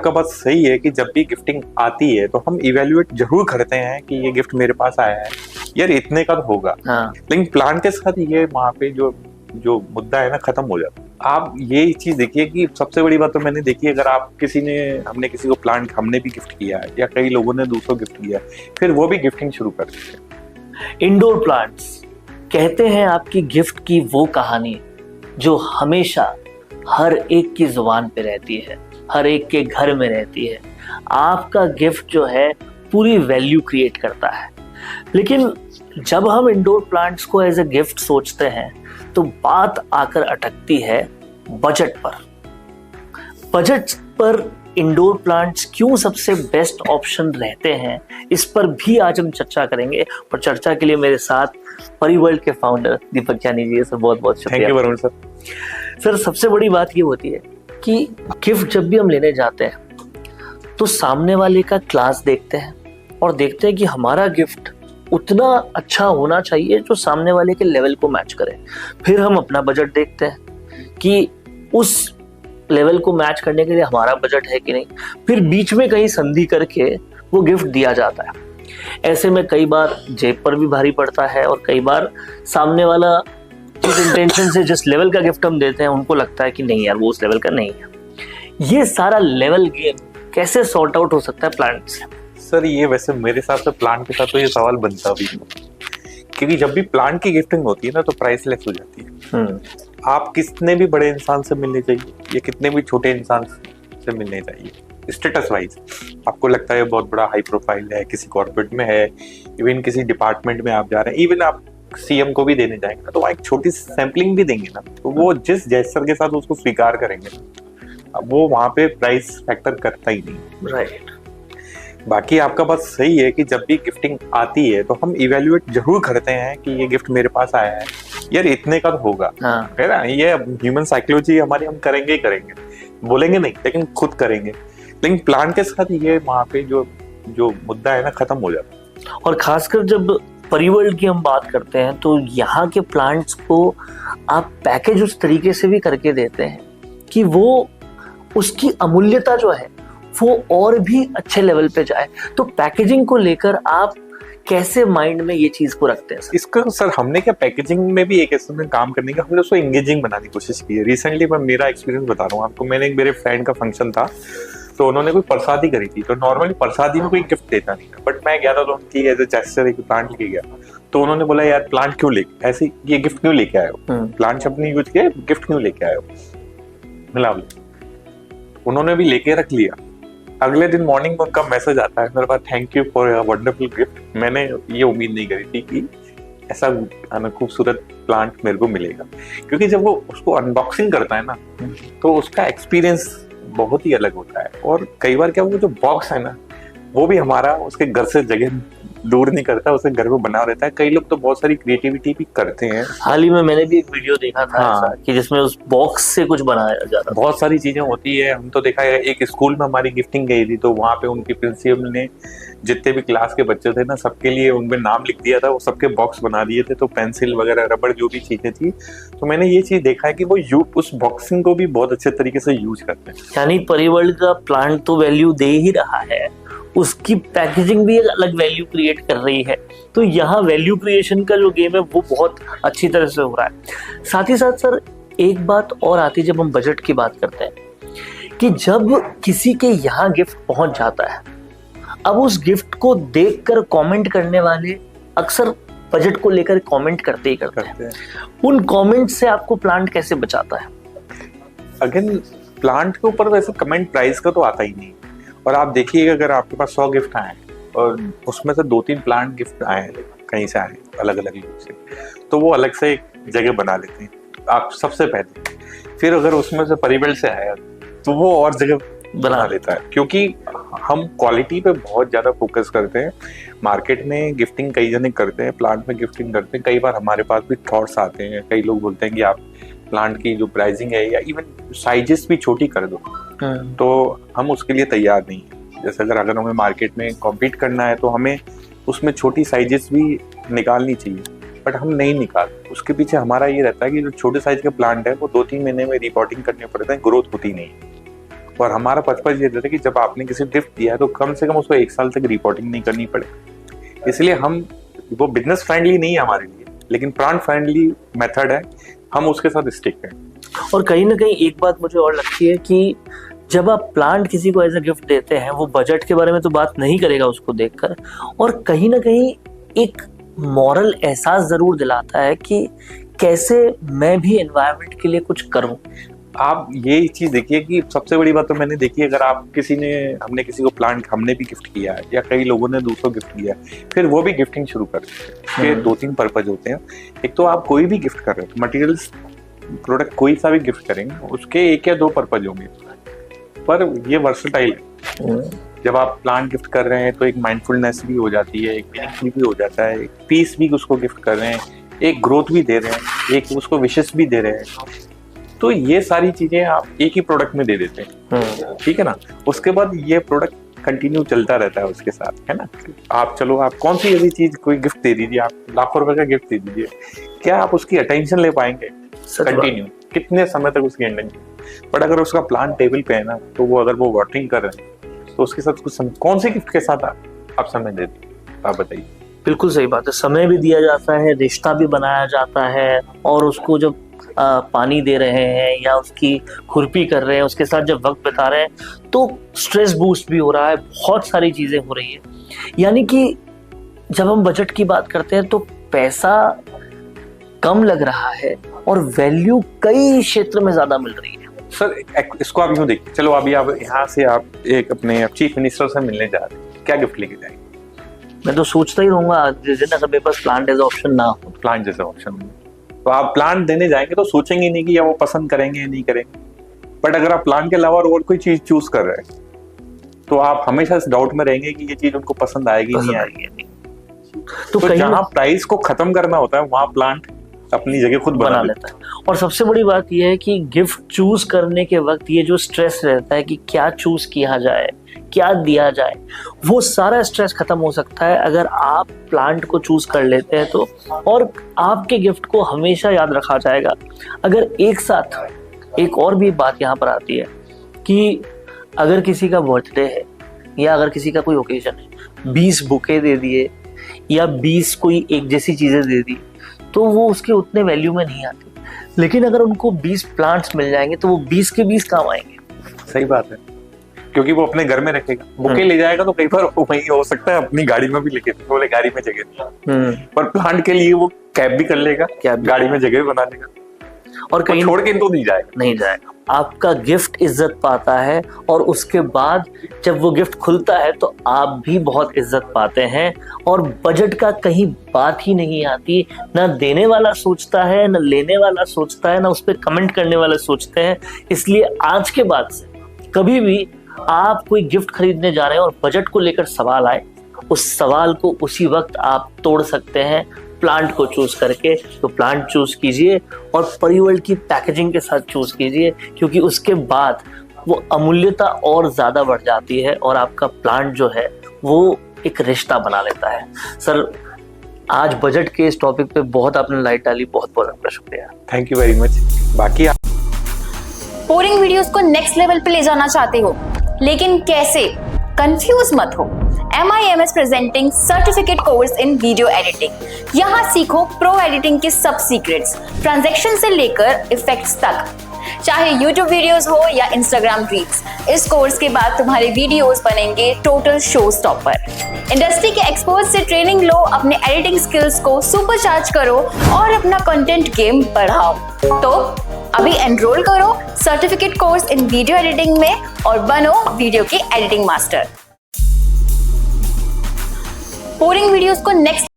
आपका बात सही है कि जब भी गिफ्टिंग आती है तो हम इवेल्युएट जरूर करते हैं कि ये गिफ्ट मेरे पास आया है, यार इतने का तो होगा। हाँ। लेकिन प्लान के साथ ये वहां पे जो जो मुद्दा है ना खत्म हो जाता है। आप ये चीज देखिए कि सबसे बड़ी बात तो मैंने देखी, अगर आप हमने किसी को प्लांट हमने भी गिफ्ट किया है या कई लोगों ने दूसरों गिफ्ट किया है, फिर वो भी गिफ्टिंग शुरू कर देते हैं। इंडोर प्लांट्स कहते हैं आपकी गिफ्ट की वो कहानी जो हमेशा हर एक की जुबान पे रहती है, हर एक के घर में रहती है। आपका गिफ्ट जो है पूरी वैल्यू क्रिएट करता है। लेकिन जब हम इंडोर प्लांट्स को एज ए गिफ्ट सोचते हैं तो बात आकर अटकती है बजट पर। बजट पर इंडोर प्लांट्स क्यों सबसे बेस्ट ऑप्शन रहते हैं, इस पर भी आज हम चर्चा करेंगे। और चर्चा के लिए मेरे साथ परिवर्ल्ड के फाउंडर दीपक जानी जी, सर बहुत बहुत शुक्रिया। Thank you Varun sir. Sir सबसे बड़ी बात ये होती है कि गिफ्ट जब भी हम लेने जाते हैं तो सामने वाले का क्लास देखते हैं और देखते हैं कि हमारा गिफ्ट उतना अच्छा होना चाहिए जो सामने वाले के लेवल को मैच करे। फिर हम अपना बजट देखते हैं कि उस लेवल को मैच करने के लिए हमारा बजट है कि नहीं। फिर बीच में कहीं संधि करके वो गिफ्ट दिया जाता है। ऐसे में कई बार जेब पर भी भारी पड़ता है और कई बार सामने वाला जिस इंटेंशन से जिस लेवल का गिफ्ट हम देते हैं उनको लगता है कि नहीं यार वो उस लेवल का नहीं है। ये सारा लेवल गेम कैसे सॉर्ट आउट हो सकता है प्लांट से? सर ये वैसे मेरे हिसाब से प्लांट के साथ तो ये सवाल बनता भी नहीं, क्योंकि जब भी प्लांट की गिफ्टिंग होती है ना तो प्राइसलेस हो जाती है। आप कितने भी बड़े इंसान से मिलने चाहिए या कितने भी छोटे इंसान से मिलने चाहिए, स्टेटस वाइज आपको लगता है बहुत बड़ा हाई प्रोफाइल है, किसी कॉर्पोरेट में है, इवन किसी डिपार्टमेंट में आप जा रहे हैं, इवन आप सीएम को भी देने जाएंगे ना तो वहाँ एक छोटी सी सैम्पलिंग भी देंगे ना तो वो जिस जेस्चर के साथ उसको स्वीकार करेंगे ना, वो वहाँ पे प्राइस फैक्टर करता ही नहीं। राइट। बाकी आपका बात सही है कि जब भी गिफ्टिंग आती है तो हम इवेल्युएट जरूर करते हैं कि ये गिफ्ट मेरे पास आया है, यार इतने का तो होगा। हाँ। है ना, ये ह्यूमन साइकोलॉजी हमारी, हम करेंगे ही करेंगे, बोलेंगे नहीं लेकिन खुद करेंगे। लेकिन प्लान के साथ ये वहाँ पे जो जो मुद्दा है ना खत्म हो जाता है। और खासकर जब परिवर्ल्ड की हम बात करते हैं तो यहाँ के प्लांट्स को आप पैकेज उस तरीके से भी करके देते हैं कि वो उसकी अमूल्यता जो है वो और भी अच्छे लेवल पे जाए। तो पैकेजिंग को लेकर आप कैसे माइंड में ये चीज को रखते हैं सर? इसका सर हमने क्या पैकेजिंग में भी एक ऐसे में काम करने का हमने उसको एंगेजिंग बनाने की कोशिश की है। रिसेंटली मैं मेरा एक्सपीरियंस बता रहा हूँ आपको। मैंने एक मेरे फ्रेंड का फंक्शन था तो उन्होंने कोई प्रसादी करी थी। तो नॉर्मली प्रसादी में कोई गिफ्ट देता नहीं था, बट मैं गया था तो उनकी एज ए जेस्चर एक प्लांट लेके गया। तो उन्होंने बोला यार प्लांट क्यों लेके ऐसे ये गिफ्ट क्यों लेके आए हो, प्लांट अपनी यूज किया गिफ्ट क्यों लेके आए हो। मिला उन्होंने भी लेके रख लिया। अगले दिन मॉर्निंग में उनका मैसेज आता है मेरे पास, thank you for your wonderful gift. मैंने ये उम्मीद नहीं करी थी कि ऐसा खूबसूरत प्लांट मेरे को मिलेगा, क्योंकि जब वो उसको अनबॉक्सिंग करता है ना तो उसका एक्सपीरियंस बहुत ही अलग होता है। और कई बार क्या वो जो बॉक्स है ना वो भी हमारा उसके घर से जगह दूर नहीं करता, उसे घर में बना रहता है। कई लोग तो बहुत सारी क्रिएटिविटी भी करते हैं। हाल ही में मैंने भी एक वीडियो देखा था ऐसा कि जिसमें उस बॉक्स से कुछ बनाया जाता है। बहुत सारी चीजें होती है। हम तो देखा है एक स्कूल में हमारी गिफ्टिंग गई थी तो वहाँ पे उनकी प्रिंसिपल ने जितने भी क्लास के बच्चे थे ना सबके लिए उनमें नाम लिख दिया था, वो सबके बॉक्स बना दिए थे। तो पेंसिल वगैरह रबड़ जो भी चीजें थी, तो मैंने ये चीज देखा है कि वो उस बॉक्सिंग को भी बहुत अच्छे तरीके से यूज करते हैं। यानी परिवर्ल्ड का प्लांट तो वैल्यू दे ही रहा है, उसकी पैकेजिंग भी एक अलग वैल्यू क्रिएट कर रही है। तो यहाँ वैल्यू क्रिएशन का जो गेम है वो बहुत अच्छी तरह से हो रहा है। साथ ही साथ सर एक बात और आती है जब हम बजट की बात करते हैं कि जब किसी के यहाँ गिफ्ट पहुंच जाता है, अब उस गिफ्ट को देखकर कमेंट करने वाले अक्सर बजट को लेकर कमेंट करते ही करते हैं। उन कमेंट से आपको प्लांट कैसे बचाता है? अगेन प्लांट के ऊपर वैसे कमेंट प्राइस का तो आता ही नहीं। और आप देखिएगा अगर आपके पास 100 गिफ्ट आए और उसमें से 2-3 प्लांट गिफ्ट आए हैं, कहीं से आए अलग अलग लोग से, तो वो अलग से एक जगह बना लेते हैं आप सबसे पहले। फिर अगर उसमें से परिवर्ल्ड से आया तो वो और जगह बना लेता है, क्योंकि हम क्वालिटी पे बहुत ज्यादा फोकस करते हैं। मार्केट में गिफ्टिंग कई जने करते हैं, प्लांट में गिफ्टिंग करते हैं। कई बार हमारे पास भी थॉट्स आते हैं, कई लोग बोलते हैं कि आप प्लांट की जो प्राइसिंग है या इवन साइजेस भी छोटी कर दो, तो हम उसके लिए तैयार नहीं है। जैसे अगर हमें मार्केट में कॉम्पीट करना है तो हमें उसमें छोटी साइजेस भी निकालनी चाहिए, बट हम नहीं निकालते। उसके पीछे हमारा ये रहता है कि जो छोटे साइज के प्लांट है वो 2-3 महीने में रिपोर्टिंग करने पड़ते हैं, ग्रोथ होती नहीं। और हमारा पर्पज ये रहता है कि जब आपने किसी गिफ्ट दिया है तो कम से कम उसको 1 साल तक रिपोर्टिंग नहीं करनी पड़े। इसलिए हम, वो बिजनेस फ्रेंडली नहीं है हमारे लिए, लेकिन प्लांट फ्रेंडली मेथड है, हम उसके साथ स्टिक हैं। और कहीं ना कहीं एक बात मुझे और लगती है कि जब आप प्लांट किसी को एज अ गिफ्ट देते हैं, वो बजट के बारे में तो बात नहीं करेगा उसको देखकर, और कहीं ना कहीं एक मॉरल एहसास जरूर दिलाता है कि कैसे मैं भी एनवायरनमेंट के लिए कुछ करूं। आप ये चीज देखिए कि सबसे बड़ी बात तो मैंने देखी, अगर आप हमने किसी को प्लांट हमने भी गिफ्ट किया है या कई लोगों ने दूसरों गिफ्ट किया है, फिर वो भी गिफ्टिंग शुरू कर देते हैं। 2-3 पर्पज होते हैं। एक तो आप कोई भी गिफ्ट कर रहे हो, मटेरियल्स प्रोडक्ट कोई सा भी गिफ्ट करेंगे, उसके 1 या 2 पर्पज होंगे, पर ये वर्सेटाइल है। जब आप प्लांट गिफ्ट कर रहे हैं तो एक माइंडफुलनेस भी हो जाती है, एक मीनिंगफुल भी हो जाता है, एक पीस भी उसको गिफ्ट कर रहे हैं, एक ग्रोथ भी दे रहे हैं, एक उसको विशेस भी दे रहे हैं। तो ये सारी चीजें आप एक ही प्रोडक्ट में दे देते हैं, ठीक है ना। उसके बाद ये प्रोडक्ट कंटिन्यू चलता रहता है उसके साथ, है ना। आप चलो, आप कौन सी ऐसी चीज कोई गिफ्ट दे दीजिए, आप लाखों रुपए का गिफ्ट दे दीजिए, क्या आप उसकी अटेंशन ले पाएंगे कंटिन्यू, कितने समय तक उसकी एंडिंग। बट अगर उसका प्लांट टेबल पे है ना, तो वो अगर वो वाटरिंग कर रहे हैं तो उसके साथ कुछ कौन सी गिफ्ट के साथ आप समय दे दीजिए, आप बताइए। बिल्कुल सही बात है, समय भी दिया जाता है, रिश्ता भी बनाया जाता है, और उसको जब पानी दे रहे हैं या उसकी खुरपी कर रहे हैं, उसके साथ जब वक्त बिता रहे हैं, तो स्ट्रेस बूस्ट भी हो रहा है, बहुत सारी चीजें हो रही है। यानी कि जब हम बजट की बात करते हैं तो पैसा कम लग रहा है और वैल्यू कई क्षेत्र में ज्यादा मिल रही है। सर इसको आप यूं देखिए, चलो अभी आप यहाँ से आप एक अपने चीफ मिनिस्टर से मिलने जा रहे हैं, क्या गिफ्ट लेके जाएंगे? मैं तो सोचता ही रहूंगा जिस दिन अगर मेरे पास प्लांट एज ऑप्शन ना हो। प्लांट जैसा ऑप्शन, तो आप प्लांट देने जाएंगे तो सोचेंगे नहीं कि या वो पसंद करेंगे या नहीं करेंगे। बट अगर आप प्लांट के अलावा और कोई चीज चूज कर रहे हैं तो आप हमेशा इस डाउट में रहेंगे कि ये चीज उनको पसंद आएगी नहीं आएगी। तो जहाँ प्राइस को खत्म करना होता है वहां प्लांट अपनी जगह खुद बना लेता है। और सबसे बड़ी बात यह है कि गिफ्ट चूज करने के वक्त ये जो स्ट्रेस रहता है कि क्या चूज किया जाए, क्या दिया जाए, वो सारा स्ट्रेस खत्म हो सकता है अगर आप प्लांट को चूज कर लेते हैं तो। और आपके गिफ्ट को हमेशा याद रखा जाएगा। अगर एक साथ एक और भी बात यहाँ पर आती है कि अगर किसी का बर्थडे है या अगर किसी का कोई ओकेजन है, 20 बुके दे दिए या 20 कोई एक जैसी चीजें दे दी तो वो उसके उतने वैल्यू में नहीं आती। लेकिन अगर उनको 20 प्लांट्स मिल जाएंगे तो वो 20 के 20 काम आएंगे। सही बात है, क्योंकि वो अपने घर में रखेगा, बुके ले जाएगा तो कई बार वही हो सकता है अपनी गाड़ी में भी लेके, बोले गाड़ी में जगह नहीं, पर प्लांट के लिए वो कैब भी कर लेगा, गाड़ी में जगह भी बना लेगा, और कहीं छोड़ के तो नहीं जाएगा। आपका गिफ्ट इज्जत पाता है और उसके बाद जब वो गिफ्ट खुलता है तो आप भी बहुत इज्जत पाते हैं, और बजट का कहीं बात ही नहीं आती। ना देने वाला सोचता है, ना लेने वाला सोचता है, ना उस पर कमेंट करने वाले सोचते हैं। इसलिए आज के बाद से कभी भी आप कोई गिफ्ट खरीदने जा रहे हैं और बजट को लेकर सवाल आए, उस सवाल को उसी वक्त आप तोड़ सकते हैं प्लांट को चूज करके। तो प्लांट चूज कीजिए और परिवर्ल्ड की पैकेजिंग के साथ चूज कीजिए, क्योंकि उसके बाद वो अमूल्यता और ज्यादा बढ़ जाती है और आपका प्लांट जो है वो एक रिश्ता बना लेता है। सर, आज बजट के इस टॉपिक पे बहुत आपने लाइट डाली, बहुत बहुत आपका शुक्रिया। Thank you very much. बाकी पोरिंग वीडियोस को नेक्स्ट लेवल पे ले जाना चाहते हो, लेकिन कैसे? कंफ्यूज मत हो। MIMS presenting certificate course in video editing. यहाँ सीखो प्रो एडिटिंग के सब सीक्रेट्स, ट्रांजैक्शन से लेकर इफेक्ट्स तक, चाहे YouTube वीडियोस हो या Instagram रील्स। इस कोर्स के बाद तुम्हारे वीडियोस बनेंगे टोटल शो स्टॉपर। इंडस्ट्री के एक्सपर्ट से ट्रेनिंग लो, अपने एडिटिंग स्किल्स को सुपरचार्ज करो और अपना कंटेंट गेम बढ़ाओ। तो अभी एनरोल करो certificate course in video editing में और बनो वीडियो की एडिटिंग मास्टर। पोरिंग वीडियोस को नेक्स्ट